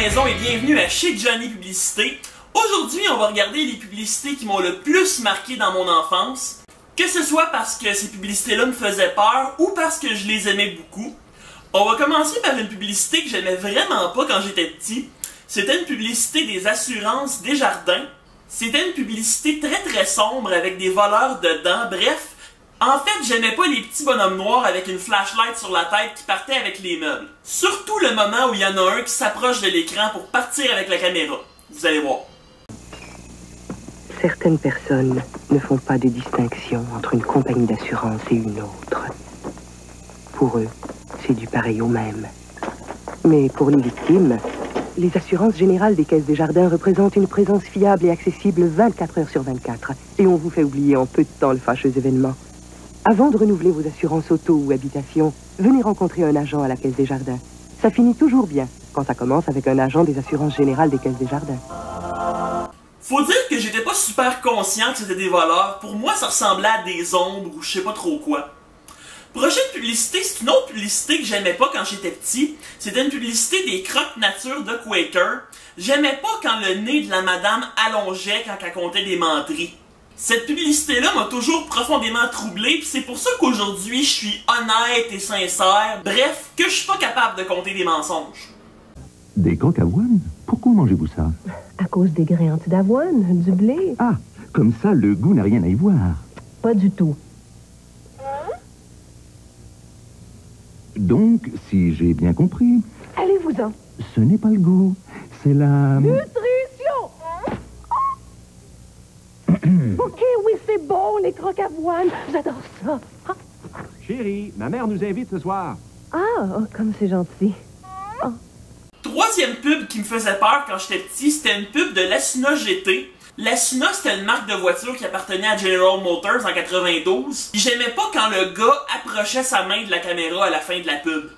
maison et bienvenue à Chez Johnny Publicité. Aujourd'hui, on va regarder les publicités qui m'ont le plus marqué dans mon enfance. Que ce soit parce que ces publicités-là me faisaient peur ou parce que je les aimais beaucoup. On va commencer par une publicité que j'aimais vraiment pas quand j'étais petit. C'était une publicité des assurances Desjardins. C'était une publicité très sombre avec des voleurs dedans, bref. En fait, j'aimais pas les petits bonhommes noirs avec une flashlight sur la tête qui partaient avec les meubles. Surtout le moment où il y en a un qui s'approche de l'écran pour partir avec la caméra. Vous allez voir. Certaines personnes ne font pas de distinction entre une compagnie d'assurance et une autre. Pour eux, c'est du pareil au même. Mais pour les victimes, les assurances générales des caisses Desjardins représentent une présence fiable et accessible 24 heures sur 24. Et on vous fait oublier en peu de temps le fâcheux événement. Avant de renouveler vos assurances auto ou habitation, venez rencontrer un agent à la Caisse Desjardins. Ça finit toujours bien quand ça commence avec un agent des assurances générales des Caisses Desjardins. Faut dire que j'étais pas super conscient que c'était des voleurs. Pour moi, ça ressemblait à des ombres ou je sais pas trop quoi. Prochaine publicité, c'est une autre publicité que j'aimais pas quand j'étais petit. C'était une publicité des croques nature de Quaker. J'aimais pas quand le nez de la madame allongeait quand elle comptait des menteries. Cette publicité-là m'a toujours profondément troublé, pis c'est pour ça qu'aujourd'hui je suis honnête et sincère. Bref, que je suis pas capable de compter des mensonges. Des croques avoine? Pourquoi mangez-vous ça? À cause des grains d'avoine, du blé. Ah, comme ça, le goût n'a rien à y voir. Pas du tout. Donc, si j'ai bien compris, Allez-vous-en. ce n'est pas le goût, c'est la... Nutrition! OK, oui, c'est bon, les croques avoine. J'adore ça. Ah, Chérie, ma mère nous invite ce soir. comme c'est gentil. Troisième pub qui me faisait peur quand j'étais petit, c'était une pub de l'Asuna GT. L'Asuna, c'était une marque de voiture qui appartenait à General Motors en 92. Puis j'aimais pas quand le gars approchait sa main de la caméra à la fin de la pub.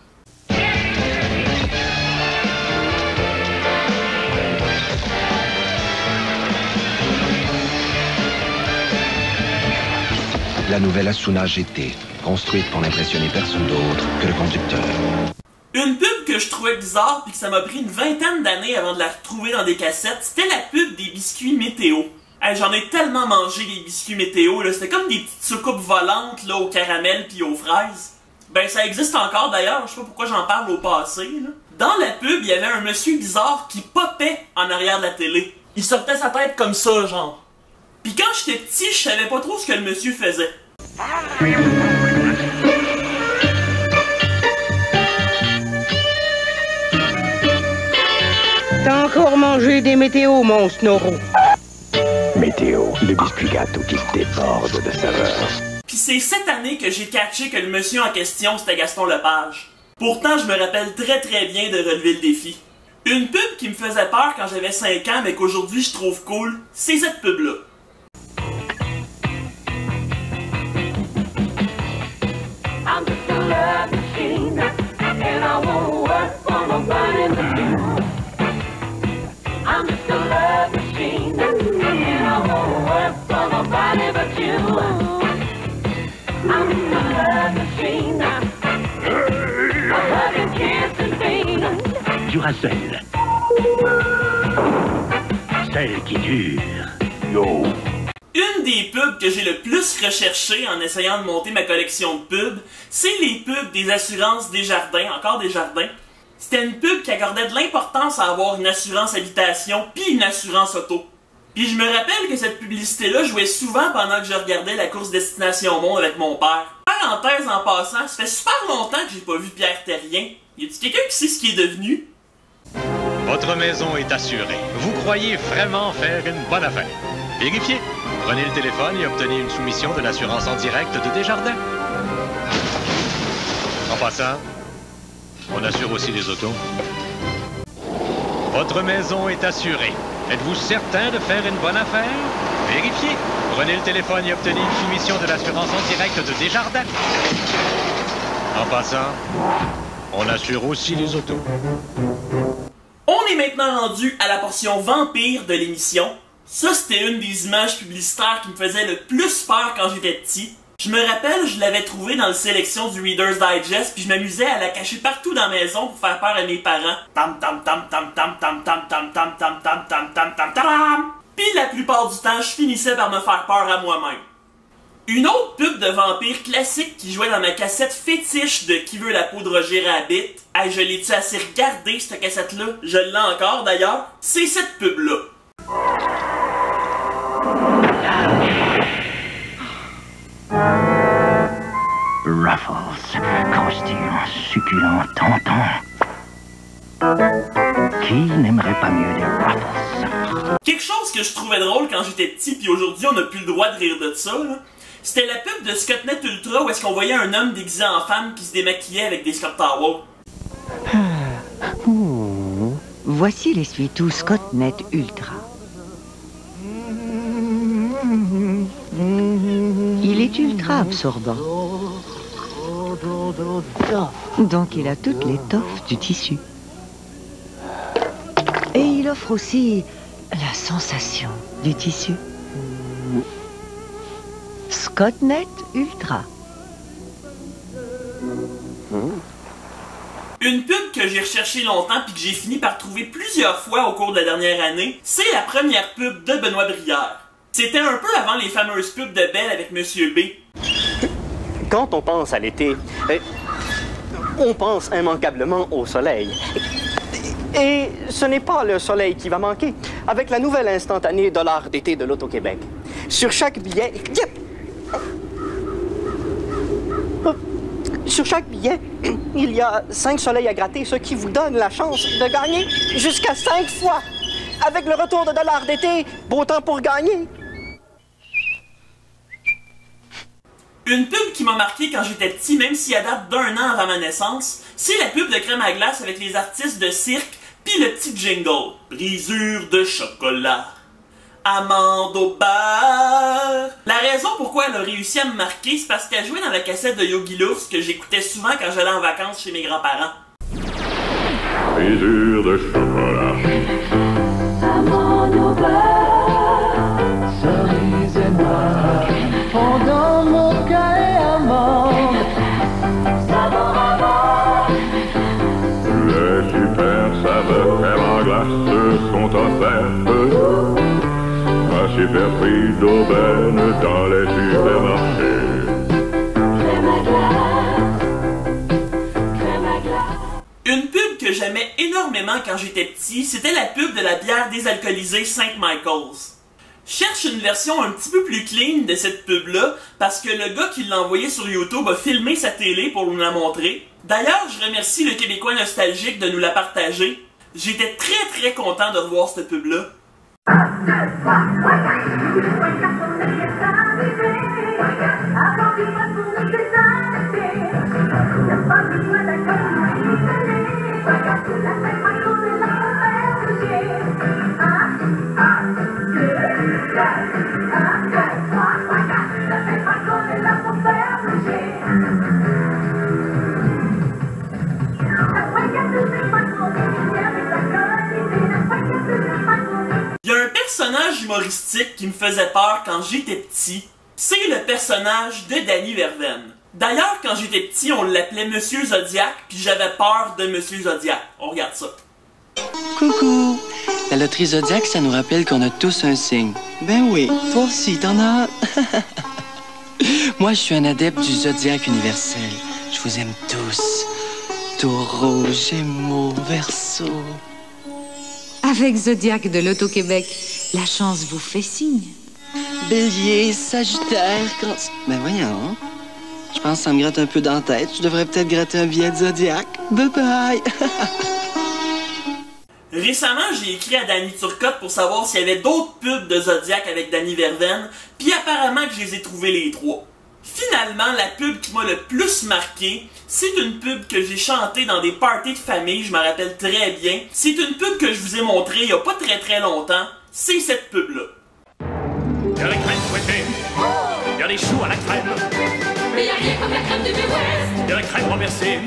La nouvelle Asuna GT, construite pour n'impressionner personne d'autre que le conducteur. Une pub que je trouvais bizarre puis que ça m'a pris une vingtaine d'années avant de la retrouver dans des cassettes, c'était la pub des biscuits météo. Hey, j'en ai tellement mangé des biscuits météo, là, c'était comme des petites soucoupes volantes là, au caramel puis aux fraises. Ben ça existe encore d'ailleurs, je sais pas pourquoi j'en parle au passé. Là. Dans la pub, il y avait un monsieur bizarre qui popait en arrière de la télé. Il sortait sa tête comme ça, genre. Puis quand j'étais petit, je savais pas trop ce que le monsieur faisait. T'as encore mangé des météos, mon Snoro. Météo, le biscuit gâteau qui déborde de saveur. Pis c'est cette année que j'ai catché que le monsieur en question, c'était Gaston Lepage. Pourtant, je me rappelle très bien de relever le défi. Une pub qui me faisait peur quand j'avais 5 ans, mais qu'aujourd'hui je trouve cool, c'est cette pub-là. I'm just a love machine, and I won't work for nobody but you. I'm just a love machine, and I won't work for nobody but you. I'm just a love machine, a hug and kiss and feed. Duracell. Celle qui dure. Yo. Une des pubs que j'ai le plus recherché en essayant de monter ma collection de pubs, c'est les pubs des assurances Desjardins, encore Desjardins. C'était une pub qui accordait de l'importance à avoir une assurance habitation puis une assurance auto. Puis je me rappelle que cette publicité-là jouait souvent pendant que je regardais la course Destination Monde avec mon père. Parenthèse en passant, ça fait super longtemps que j'ai pas vu Pierre Terrien. Y a-t-il quelqu'un qui sait ce qu'il est devenu? Votre maison est assurée. Vous croyez vraiment faire une bonne affaire? Vérifiez. Prenez le téléphone et obtenez une soumission de l'assurance en direct de Desjardins. En passant, on assure aussi les autos. Votre maison est assurée. Êtes-vous certain de faire une bonne affaire? Vérifiez. Prenez le téléphone et obtenez une soumission de l'assurance en direct de Desjardins. En passant, on assure aussi les autos. On est maintenant rendu à la portion vampire de l'émission. Ça, c'était une des images publicitaires qui me faisait le plus peur quand j'étais petit. Je me rappelle, je l'avais trouvée dans le sélection du Reader's Digest, puis je m'amusais à la cacher partout dans la maison pour faire peur à mes parents. Tam tam tam tam tam tam tam tam tam tam tam tam tam tam tam. Puis la plupart du temps, je finissais par me faire peur à moi-même. Une autre pub de vampire classique qui jouait dans ma cassette fétiche de Qui veut la peau de Roger Rabbit. Hey, je l'ai-tu assez regardé cette cassette-là? Je l'ai encore d'ailleurs. C'est cette pub-là. Ruffles, croustillant, succulent, tentant. Qui n'aimerait pas mieux des Ruffles? Quelque chose que je trouvais drôle quand j'étais petit, puis aujourd'hui on n'a plus le droit de rire de ça, là. C'était la pub de Scotnet Ultra où est-ce qu'on voyait un homme déguisé en femme qui se démaquillait avec des Scott Towels. Voici l'essuie-tout Scotnet Ultra. Il est ultra absorbant. Donc il a toutes les toffes du tissu. Et il offre aussi la sensation du tissu. Scotnet Ultra. Une pub que j'ai recherchée longtemps puis que j'ai fini par trouver plusieurs fois au cours de la dernière année, c'est la première pub de Benoît Brière. C'était un peu avant les fameuses pubs de Belle avec Monsieur B. Quand on pense à l'été, on pense immanquablement au soleil. Et ce n'est pas le soleil qui va manquer. Avec la nouvelle instantanée dollar d'été de l'Auto-Québec. Sur chaque billet... Sur chaque billet, il y a 5 soleils à gratter, ce qui vous donne la chance de gagner jusqu'à 5 fois. Avec le retour de dollar d'été, beau temps pour gagner. Une pub qui m'a marqué quand j'étais petit, même si elle date d'1 an avant ma naissance, c'est la pub de crème à glace avec les artistes de cirque, puis le petit jingle. Brisure de chocolat, amande au beurre. La raison pourquoi elle a réussi à me marquer, c'est parce qu'elle jouait dans la cassette de Yogi Lousse que j'écoutais souvent quand j'allais en vacances chez mes grands-parents. Brisure de chocolat, amande au beurre, cerise noire, fondant mocha et amande, savon amande. Les super saveurs crème en glace sont offertes à super prix d'aubaine dans les supermarchés. Crème à glace, crème à glace. Une pub que j'aimais énormément quand j'étais petit, c'était la pub de la bière désalcoolisée St. Michael's. Je cherche une version un petit peu plus clean de cette pub-là, parce que le gars qui l'a envoyé sur YouTube a filmé sa télé pour nous la montrer. D'ailleurs, je remercie le Québécois nostalgique de nous la partager. J'étais très content de revoir cette pub-là. Il y a un personnage humoristique qui me faisait peur quand j'étais petit. C'est le personnage de Danny Verveine. D'ailleurs, quand j'étais petit, on l'appelait Monsieur Zodiac, puis j'avais peur de Monsieur Zodiac. On regarde ça. Coucou! La loterie Zodiac, ça nous rappelle qu'on a tous un signe. Ben oui, toi aussi, t'en as un. Moi, je suis un adepte du Zodiac universel. Je vous aime tous. Taureau, Gémeaux, Verseau. Avec Zodiac de l'Auto-Québec, la chance vous fait signe. Bélier, Sagittaire, Cancer... Ben voyons. Je pense que ça me gratte un peu dans la tête. Je devrais peut-être gratter un billet de Zodiac. Bye bye! Récemment, j'ai écrit à Danny Turcotte pour savoir s'il y avait d'autres pubs de Zodiac avec Danny Verveine, puis apparemment que je les ai trouvés les 3. Finalement, la pub qui m'a le plus marqué, c'est une pub que j'ai chantée dans des parties de famille, je me rappelle très bien. C'est une pub que je vous ai montrée il y a pas très longtemps. C'est cette pub-là. Il y a la crème fouettée, il y a les choux à la crème. Mais y a rien comme la crème de Midwest. Il y a la crème renversée,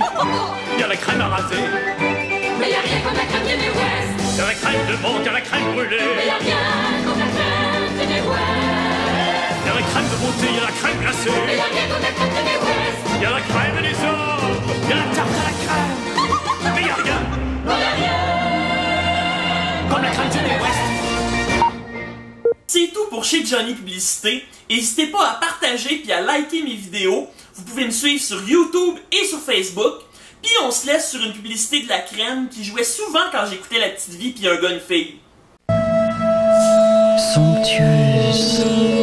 il y a la crème à raser. Mais y a rien comme la crème de Midwest. Il y a la crème de menthe, il y a la crème brûlée. Mais y a rien comme la crème de Midwest. Il y a la crème de beauté, il y a la crème glacée. Il y a la crème des hommes. Il y a la tarte à la crème. Mais il n'y a rien. Comme la crème Johnny West. C'est tout pour Chez Johnny Publicité. N'hésitez pas à partager et à liker mes vidéos. Vous pouvez me suivre sur YouTube et sur Facebook. Puis on se laisse sur une publicité de la crème qui jouait souvent quand j'écoutais La Petite Vie puis Un gars, une fille. Somptueuse.